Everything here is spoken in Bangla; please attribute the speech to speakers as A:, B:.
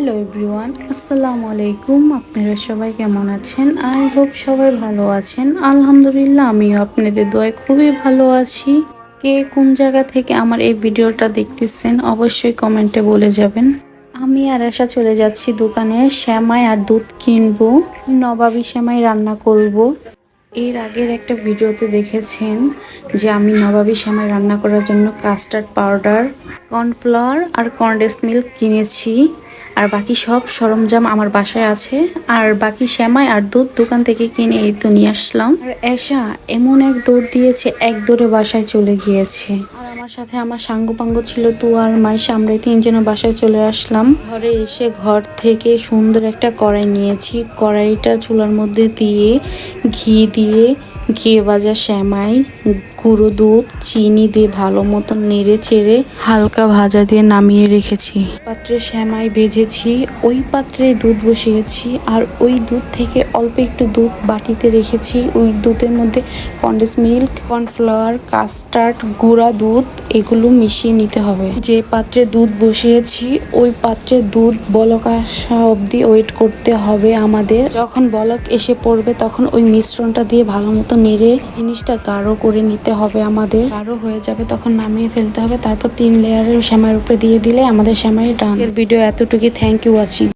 A: হ্যালো এভরিওয়ান, আসসালামু আলাইকুম। আপনারা সবাই কেমন আছেন? আই হোপ সবাই ভালো আছেন। আলহামদুলিল্লাহ, আমিও আপনাদের দোয়ায় খুবই ভালো আছি। কে কোন জায়গা থেকে আমার এই ভিডিওটা দেখতেছেন অবশ্যই কমেন্টে বলে যাবেন। আমি আর আশা চলে যাচ্ছি দোকানে, সেমাই আর দুধ কিনবো, নবাবী সেমাই রান্না করব। এর আগের একটা ভিডিওতে দেখেছেন যে আমি নবাবী সেমাই রান্না করার জন্য কাস্টার্ড পাউডার, কর্নফ্লাওয়ার আর কনডেন্স মিল্ক কিনেছি। আর বাকি সব সরঞ্জাম আমার বাসায় আছে। আর বাকি সেমাই আর দুধ দোকান থেকে কিনে এই তো নিয়ে আসলাম। আর এসা এমন এক দৌড় দিয়েছে, এক দৌড়ে বাসায় চলে গিয়েছে। আর আমার সাথে আমার সাঙ্গ ছিল তু আর মাইশা, আমরা তিনজনের বাসায় চলে আসলাম। ঘরে এসে ঘর থেকে সুন্দর একটা কড়াই নিয়েছি। কড়াইটা চুলার মধ্যে দিয়ে ঘি ভাজা সেমাই, গুঁড়ো দুধ, চিনি দিয়ে ভালো মতন নেড়ে চেড়ে হালকা ভাজা দিয়ে নামিয়ে রেখেছি। পাত্রে সেমাই ভেজেছি, ওই পাত্রে দুধ বসিয়েছি। আর ওই দুধ থেকে অল্প একটু দুধ বাটিতে রেখেছি। ওই দুধের মধ্যে কনডেন্স মিল্ক, কর্নফ্লাওয়ার, কাস্টার্ড, গুঁড়া দুধ এগুলো মিশিয়ে নিতে হবে। যে পাত্রে দুধ বসিয়েছি ওই পাত্রে দুধ বলক আসা অবধি ওয়েট করতে হবে আমাদের। যখন বলক এসে পড়বে তখন ওই মিশ্রণটা দিয়ে ভালো মতো নেড়ে জিনিসটা গাঢ় করে নিতে হবে আমাদের। গাঢ় হয়ে যাবে তখন নামিয়ে ফেলতে হবে। তারপর 3 লেয়ারের সেমাইয়ের উপরে দিয়ে দিলে আমাদের সেমাই ডান। এর ভিডিও এতটুকুই। Thank you watching.